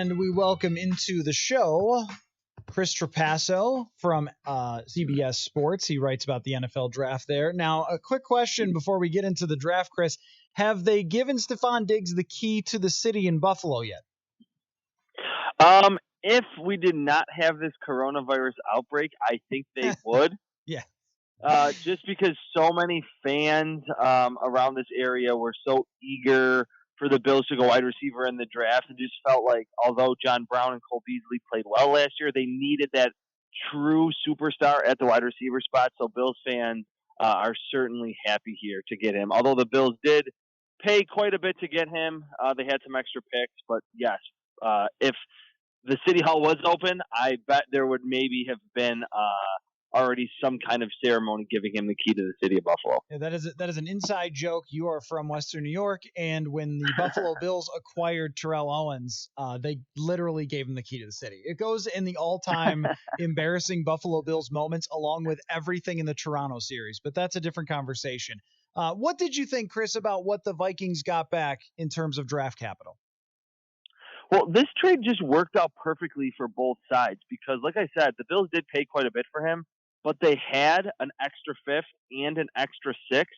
And we welcome into the show Chris Trapasso from CBS Sports. He writes about the NFL draft there. Now, a quick question before we get into the draft, Chris. Have they given Stefon Diggs the key to the city in Buffalo yet? If we did not have this coronavirus outbreak, I think they would. Yeah. Just because so many fans around this area were so eager for the Bills to go wide receiver in the draft, and just felt like although John Brown and Cole Beasley played well last year, they needed that true superstar at the wide receiver spot. So Bills fans are certainly happy here to get him. Although the Bills did pay quite a bit to get him, they had some extra picks. But yes, if the city hall was open, I bet there would maybe have been already some kind of ceremony giving him the key to the city of Buffalo. Yeah, that is an inside joke. You are from Western New York, and when the Buffalo Bills acquired Terrell Owens, they literally gave him the key to the city. It goes in the all-time embarrassing Buffalo Bills moments, along with everything in the Toronto series. But that's a different conversation. What did you think, Chris, about what the Vikings got back in terms of draft capital? Well, this trade just worked out perfectly for both sides because, like I said, the Bills did pay quite a bit for him, but they had an extra fifth and an extra sixth.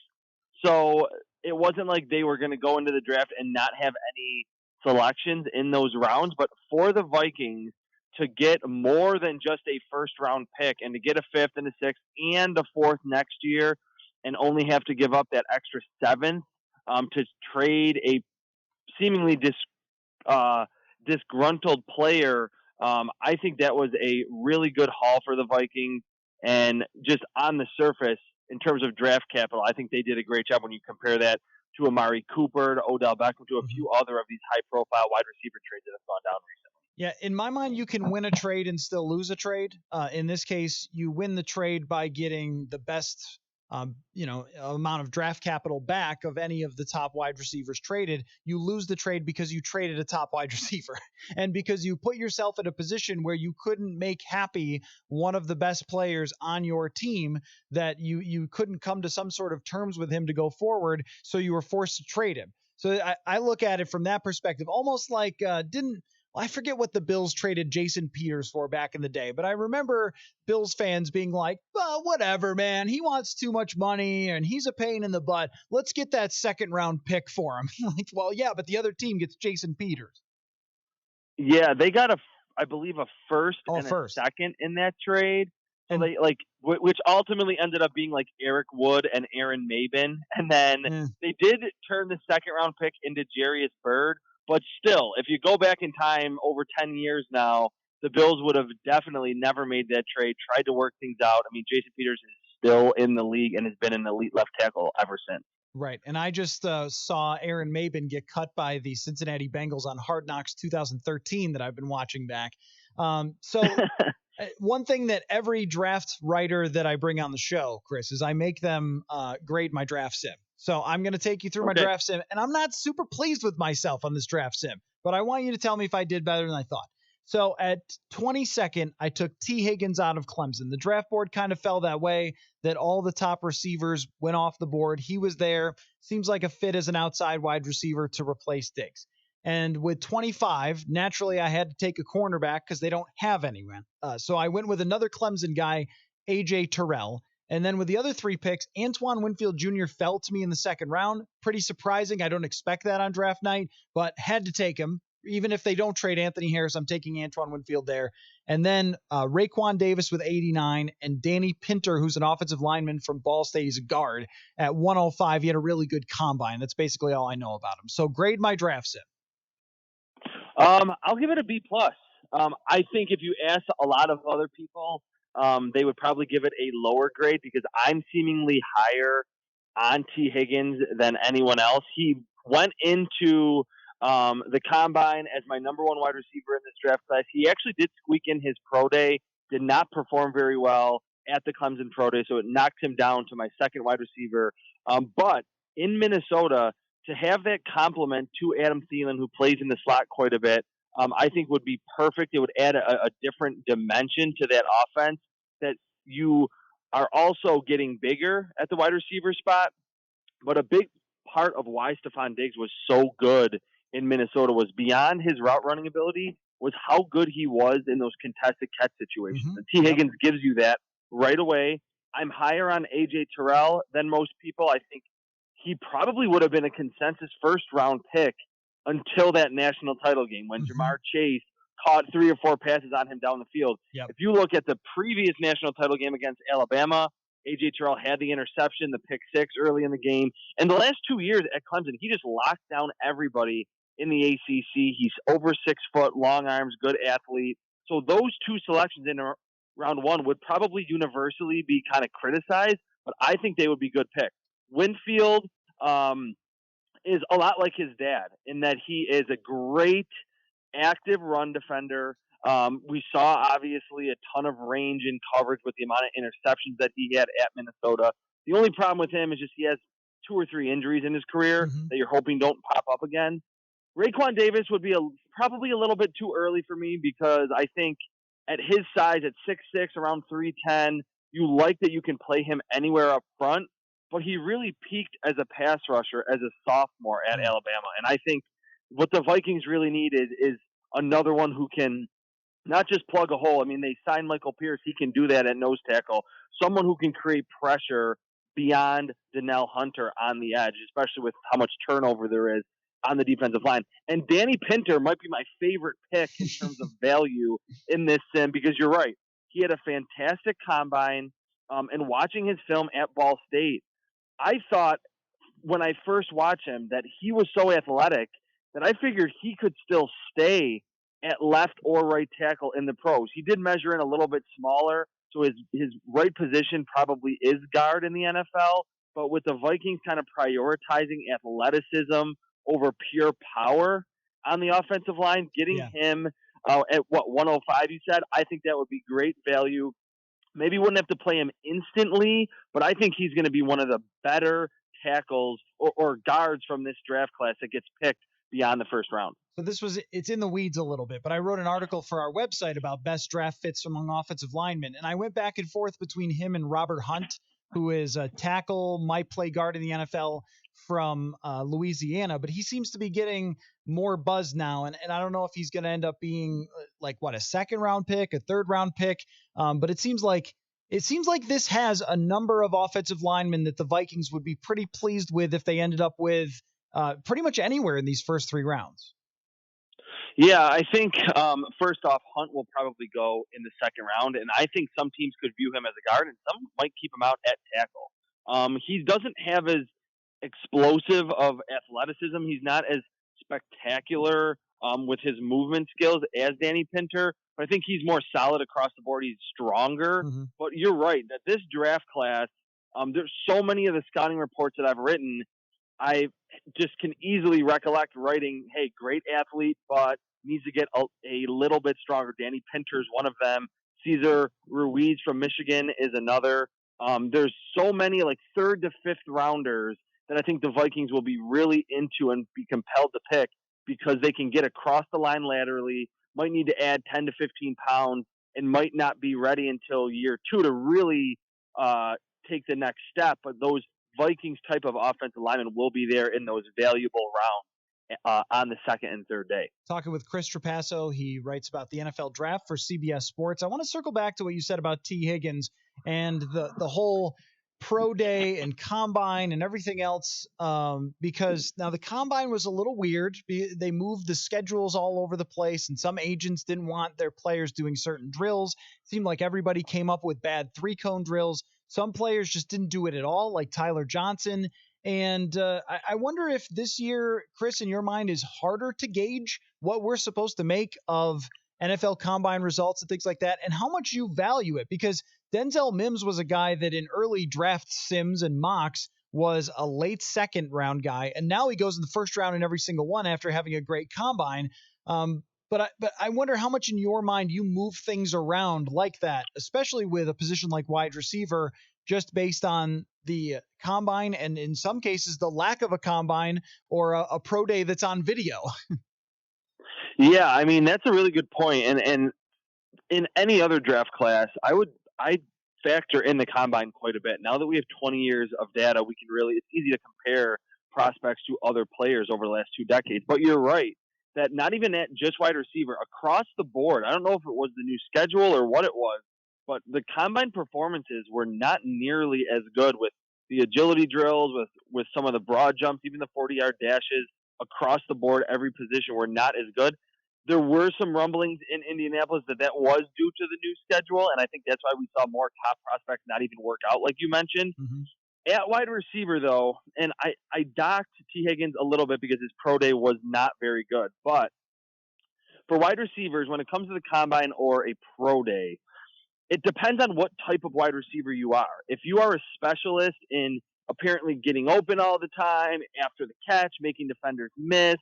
So it wasn't like they were going to go into the draft and not have any selections in those rounds. But for the Vikings to get more than just a first round pick and to get a fifth and a sixth and a fourth next year and only have to give up that extra seventh to trade a seemingly disgruntled player, I think that was a really good haul for the Vikings. And just on the surface, in terms of draft capital, I think they did a great job when you compare that to Amari Cooper, to Odell Beckham, to a few other of these high-profile wide receiver trades that have gone down recently. Yeah, in my mind, you can win a trade and still lose a trade. In this case, you win the trade by getting the best amount of draft capital back of any of the top wide receivers traded. You lose the trade because you traded a top wide receiver and because you put yourself in a position where you couldn't make happy one of the best players on your team, that you couldn't come to some sort of terms with him to go forward. So you were forced to trade him. So I look at it from that perspective, almost like I forget what the Bills traded Jason Peters for back in the day, but I remember Bills fans being like, well, whatever, man. He wants too much money and he's a pain in the butt. Let's get that second round pick for him. Like, well, yeah, but the other team gets Jason Peters. Yeah, they got I believe a first a second in that trade. So they which ultimately ended up being like Eric Wood and Aaron Maben. And then they did turn the second round pick into Jarius Byrd. But still, if you go back in time over 10 years now, the Bills would have definitely never made that trade, tried to work things out. I mean, Jason Peters is still in the league and has been an elite left tackle ever since. Right. And I just saw Aaron Maben get cut by the Cincinnati Bengals on Hard Knocks 2013 that I've been watching back. So one thing that every draft writer that I bring on the show, Chris, is I make them grade my draft sim. So I'm going to take you through my draft sim, and I'm not super pleased with myself on this draft sim, but I want you to tell me if I did better than I thought. So at 22nd, I took Tee Higgins out of Clemson. The draft board kind of fell that way, that all the top receivers went off the board. He was there. Seems like a fit as an outside wide receiver to replace Diggs. And with 25, naturally, I had to take a cornerback because they don't have anyone. So I went with another Clemson guy, A.J. Terrell. And then with the other three picks, Antoine Winfield Jr. fell to me in the second round. Pretty surprising. I don't expect that on draft night, but had to take him. Even if they don't trade Anthony Harris, I'm taking Antoine Winfield there. And then Raekwon Davis with 89 and Danny Pinter, who's an offensive lineman from Ball State. He's a guard at 105. He had a really good combine. That's basically all I know about him. So grade my draft sim. I'll give it a B+. I think if you ask a lot of other people, they would probably give it a lower grade because I'm seemingly higher on Tee Higgins than anyone else. He went into the combine as my number one wide receiver in this draft class. He actually did squeak in his pro day, did not perform very well at the Clemson pro day, so it knocked him down to my second wide receiver. But in Minnesota, to have that complement to Adam Thielen, who plays in the slot quite a bit, I think would be perfect. It would add a different dimension to that offense, that you are also getting bigger at the wide receiver spot. But a big part of why Stefon Diggs was so good in Minnesota was beyond his route running ability. was how good he was in those contested catch situations. Mm-hmm. And Tee Higgins gives you that right away. I'm higher on A.J. Terrell than most people. I think he probably would have been a consensus first-round pick until that national title game when Jamar Chase caught 3 or 4 passes on him down the field. Yep. If you look at the previous national title game against Alabama, A.J. Terrell had the interception, the pick 6 early in the game. And the last 2 years at Clemson, he just locked down everybody in the ACC. He's over 6 foot, long arms, good athlete. So those 2 selections in round 1 would probably universally be kind of criticized, but I think they would be good picks. Winfield is a lot like his dad in that he is a great active run defender. We saw obviously a ton of range in coverage with the amount of interceptions that he had at Minnesota. The only problem with him is just he has 2 or 3 injuries in his career that you're hoping don't pop up again. Raekwon Davis would be probably a little bit too early for me because I think at his size, at 6'6", around 310, you like that you can play him anywhere up front, but he really peaked as a pass rusher as a sophomore at Alabama. And I think what the Vikings really need is another one who can not just plug a hole. I mean, they signed Michael Pierce. He can do that at nose tackle. Someone who can create pressure beyond Donnell Hunter on the edge, especially with how much turnover there is on the defensive line. And Danny Pinter might be my favorite pick in terms of value in this sim because you're right. He had a fantastic combine, and watching his film at Ball State, I thought when I first watched him that he was so athletic that I figured he could still stay at left or right tackle in the pros. He did measure in a little bit smaller, so his right position probably is guard in the NFL. But with the Vikings kind of prioritizing athleticism over pure power on the offensive line, getting him at 105, you said, I think that would be great value. Maybe wouldn't have to play him instantly, but I think he's going to be one of the better tackles or guards from this draft class that gets picked beyond the first round. So it's in the weeds a little bit, but I wrote an article for our website about best draft fits among offensive linemen, and I went back and forth between him and Robert Hunt, who is a tackle, might play guard in the NFL from Louisiana, but he seems to be getting more buzz now, and I don't know if he's going to end up being a second round pick, a third round pick, but it seems like this has a number of offensive linemen that the Vikings would be pretty pleased with if they ended up with pretty much anywhere in these first 3 rounds. Yeah, I think first off, Hunt will probably go in the second round, and I think some teams could view him as a guard, and some might keep him out at tackle. He doesn't have as explosive of athleticism. He's not as spectacular with his movement skills as Danny Pinter, but I think he's more solid across the board. He's stronger. But you're right that this draft class, there's so many of the scouting reports that I've written, I just can easily recollect writing, hey, great athlete, but needs to get a little bit stronger. Danny Pinter is one of them. Cesar Ruiz from Michigan is another. There's so many like 3rd to 5th rounders that I think the Vikings will be really into and be compelled to pick because they can get across the line laterally, might need to add 10 to 15 pounds, and might not be ready until year 2 to really take the next step. But those Vikings type of offensive linemen will be there in those valuable rounds on the 2nd and 3rd day. Talking with Chris Trapasso, he writes about the NFL draft for CBS Sports. I want to circle back to what you said about Tee Higgins and the whole pro day and combine and everything else, because now the combine was a little weird. They moved the schedules all over the place, and some agents didn't want their players doing certain drills. It seemed like everybody came up with bad 3-cone drills. Some players just didn't do it at all, like Tyler Johnson. And I wonder if this year, Chris, in your mind, is harder to gauge what we're supposed to make of NFL combine results and things like that, and how much you value it. Because Denzel Mims was a guy that in early draft sims and mocks was a late 2nd round guy, and now he goes in the 1st round in every single one after having a great combine. But I wonder how much in your mind you move things around like that, especially with a position like wide receiver, just based on the combine and in some cases the lack of a combine or a pro day that's on video. Yeah, I mean, that's a really good point. And in any other draft class, I'd factor in the combine quite a bit. Now that we have 20 years of data, it's easy to compare prospects to other players over the last 2 decades. But you're right that not even at just wide receiver, across the board, I don't know if it was the new schedule or what it was, but the combine performances were not nearly as good with the agility drills, with some of the broad jumps, even the 40-yard dashes across the board. Every position were not as good. There were some rumblings in Indianapolis that was due to the new schedule, and I think that's why we saw more top prospects not even work out, like you mentioned. Mm-hmm. At wide receiver, though, and I docked Tee Higgins a little bit because his pro day was not very good. But for wide receivers, when it comes to the combine or a pro day, it depends on what type of wide receiver you are. If you are a specialist in apparently getting open all the time after the catch, making defenders miss,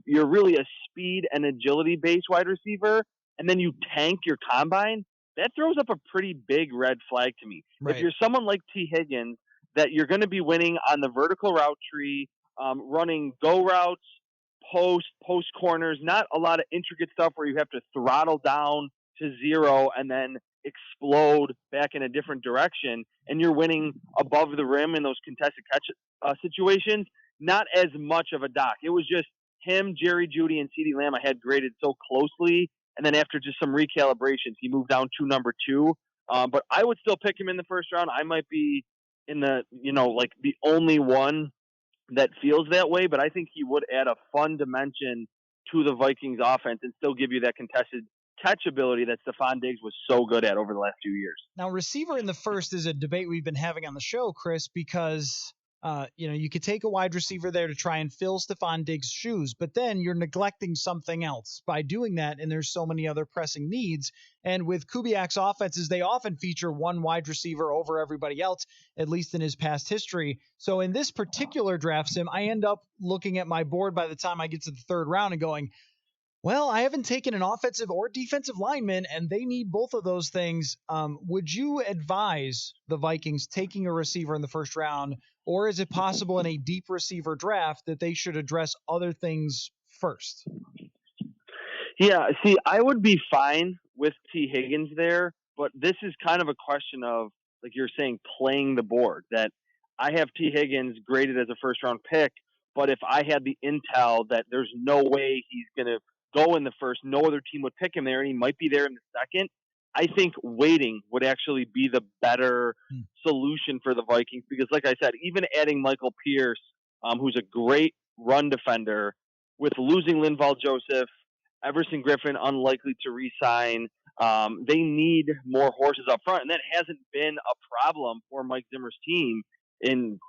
you're really a speed and agility based wide receiver, and then you tank your combine, that throws up a pretty big red flag to me. Right. If you're someone like Tee Higgins, that you're going to be winning on the vertical route tree, running go routes, post corners, not a lot of intricate stuff where you have to throttle down to zero and then explode back in a different direction, and you're winning above the rim in those contested catch situations, not as much of a dock. It was just him, Jerry Jeudy, and CeeDee Lamb I had graded so closely, and then after just some recalibrations, he moved down to number 2. But I would still pick him in the first round. I might be in the, like the only one that feels that way, but I think he would add a fun dimension to the Vikings offense and still give you that contested catch ability that Stefon Diggs was so good at over the last few years. Now, receiver in the first is a debate we've been having on the show, Chris, because you could take a wide receiver there to try and fill Stefon Diggs' shoes, but then you're neglecting something else by doing that, and there's so many other pressing needs. And with Kubiak's offenses, they often feature one wide receiver over everybody else, at least in his past history. So in this particular draft sim, I end up looking at my board by the time I get to the third round and going, well, I haven't taken an offensive or defensive lineman, and they need both of those things. Would you advise the Vikings taking a receiver in the first round, or is it possible in a deep receiver draft that they should address other things first? Yeah, see, I would be fine with Tee Higgins there, but this is kind of a question of, like you're saying, playing the board. That I have Tee Higgins graded as a first round pick, but if I had the intel that there's no way he's going to go in the first, no other team would pick him there, and he might be there in the second, I think waiting would actually be the better solution for the Vikings because, like I said, even adding Michael Pierce, who's a great run defender, with losing Linval Joseph, Everson Griffin unlikely to re-sign. They need more horses up front, and that hasn't been a problem for Mike Zimmer's team in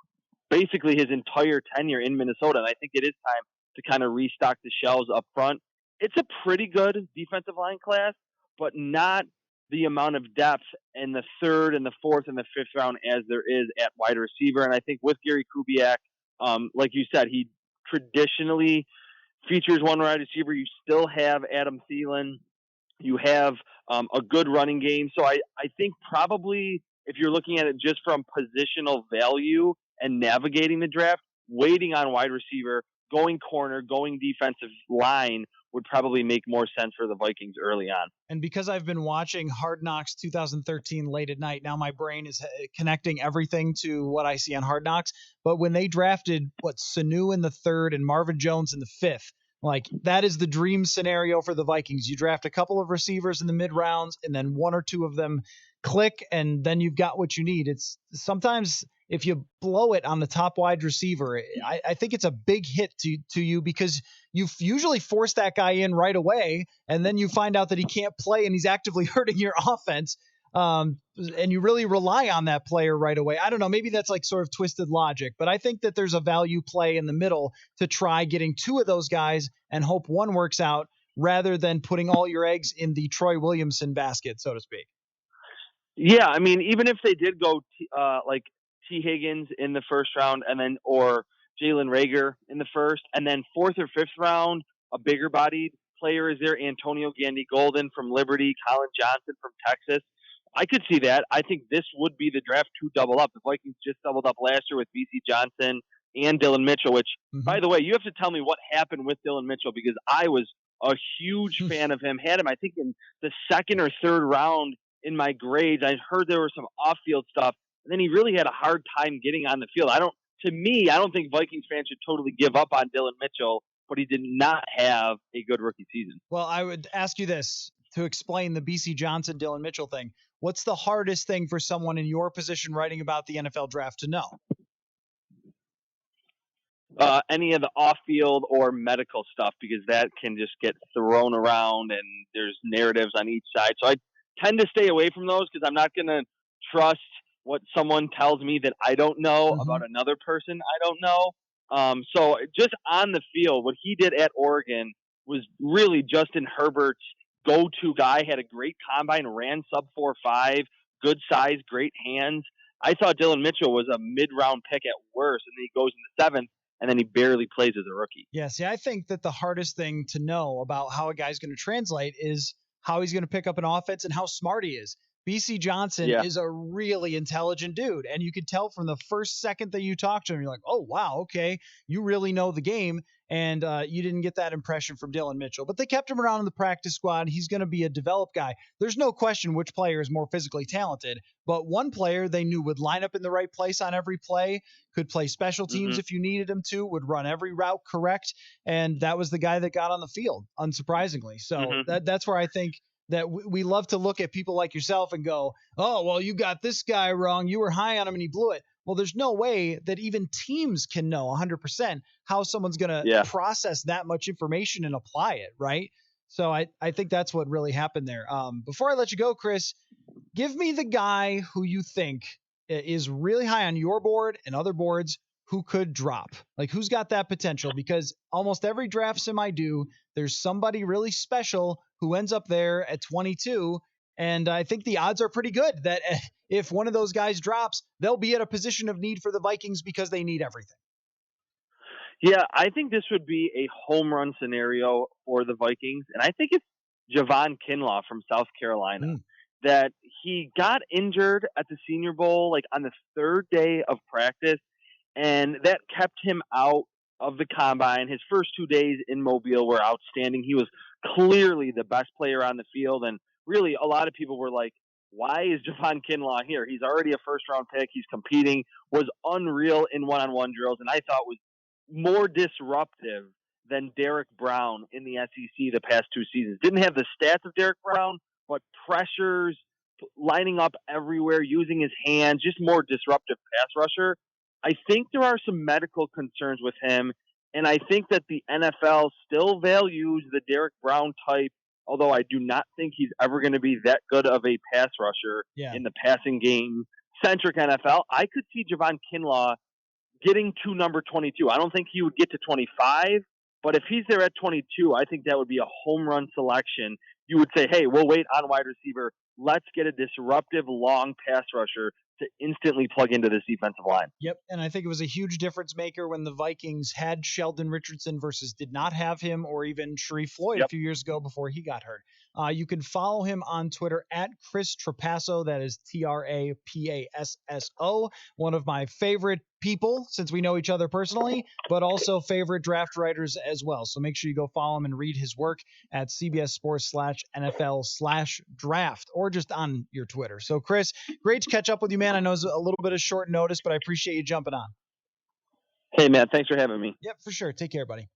basically his entire tenure in Minnesota. And I think it is time to kind of restock the shelves up front. It's a pretty good defensive line class, but not the amount of depth in the third and the fourth and the fifth round as there is at wide receiver. And I think with Gary Kubiak, like you said, he traditionally features one wide receiver. You still have Adam Thielen. You have a good running game. So I think probably if you're looking at it just from positional value and navigating the draft, waiting on wide receiver, going corner, going defensive line would probably make more sense for the Vikings early on. And because I've been watching Hard Knocks 2013 late at night, now my brain is connecting everything to what I see on Hard Knocks. But when they drafted Sanu in the third and Marvin Jones in the fifth, like that is the dream scenario for the Vikings. You draft a couple of receivers in the mid rounds and then one or two of them click and then you've got what you need. It's sometimes if you blow it on the top wide receiver, I think it's a big hit to you because you usually force that guy in right away and then you find out that he can't play and he's actively hurting your offense. And you really rely on that player right away. I don't know. Maybe that's like sort of twisted logic, but I think that there's a value play in the middle to try getting two of those guys and hope one works out rather than putting all your eggs in the Troy Williamson basket, so to speak. Yeah, I mean, even if they did go like Tee Higgins in the first round, and then or Jalen Reagor in the first, and then fourth or fifth round, a bigger bodied player is there, Antonio Gandy Golden from Liberty, Colin Johnson from Texas. I could see that. I think this would be the draft to double up. The Vikings just doubled up last year with BC Johnson and Dylan Mitchell, which, by the way, you have to tell me what happened with Dylan Mitchell because I was a huge fan of him. Had him, I think, in the second or third round in my grades. I heard there was some off-field stuff, and then he really had a hard time getting on the field. I don't think Vikings fans should totally give up on Dylan Mitchell but he did not have a good rookie season. Well, I would ask you this to explain the BC Johnson, Dylan Mitchell thing. What's the hardest thing for someone in your position writing about the NFL draft to know? Any of the off-field or medical stuff, because that can just get thrown around and there's narratives on each side. So I tend to stay away from those because I'm not going to trust what someone tells me that I don't know about another person I don't know. So just on the field, what he did at Oregon was really Justin Herbert's go-to guy. Had a great combine, ran sub 4.5, good size, great hands. I thought Dylan Mitchell was a mid-round pick at worst, and then he goes in the seventh, and then he barely plays as a rookie. Yeah, see, I think that the hardest thing to know about how a guy's going to translate is how he's going to pick up an offense and how smart he is. BC Johnson is a really intelligent dude, and you could tell from the first second that you talk to him, you're like, oh, wow, okay, you really know the game, and you didn't get that impression from Dylan Mitchell. But they kept him around in the practice squad. He's going to be a developed guy. There's no question which player is more physically talented, but one player they knew would line up in the right place on every play, could play special teams if you needed him to, would run every route correct, and that was the guy that got on the field, unsurprisingly. So that's where I think that we love to look at people like yourself and go, oh, well, you got this guy wrong. You were high on him and he blew it. Well, there's no way that even teams can know 100% how someone's going to process that much information and apply it, right? So I think that's what really happened there. Before I let you go, Chris, give me the guy who you think is really high on your board and other boards who could drop. Like, who's got that potential? Because almost every draft sim I do, there's somebody really special who ends up there at 22. And I think the odds are pretty good that if one of those guys drops, they'll be at a position of need for the Vikings because they need everything. Yeah, I think this would be a home run scenario for the Vikings. And I think it's Javon Kinlaw from South Carolina. That he got injured at the Senior Bowl, like on the third day of practice, and that kept him out of the combine. His first 2 days in Mobile were outstanding. He was clearly the best player on the field, and really a lot of people were like, why is Javon Kinlaw here? He's already a first-round pick. He's competing, was unreal in one-on-one drills, and I thought was more disruptive than Derek Brown in the SEC the past 2 seasons. Didn't have the stats of Derek Brown, but pressures, lining up everywhere, using his hands, just more disruptive pass rusher. I think there are some medical concerns with him, and I think that the NFL still values the Derek Brown type, although I do not think he's ever going to be that good of a pass rusher in the passing game-centric NFL. I could see Javon Kinlaw getting to number 22. I don't think he would get to 25, but if he's there at 22, I think that would be a home run selection. You would say, hey, we'll wait on wide receiver. Let's get a disruptive long pass rusher to instantly plug into this defensive line. Yep, and I think it was a huge difference maker when the Vikings had Sheldon Richardson versus did not have him, or even Sharif Floyd a few years ago before he got hurt. You can follow him on Twitter at Chris Trapasso. That is Trapasso. One of my favorite people, since we know each other personally, but also favorite draft writers as well. So make sure you go follow him and read his work at CBS Sports /NFL/draft, or just on your Twitter. So Chris, great to catch up with you, man. I know it's a little bit of short notice, but I appreciate you jumping on. Hey, man, thanks for having me. Yep, for sure. Take care, buddy.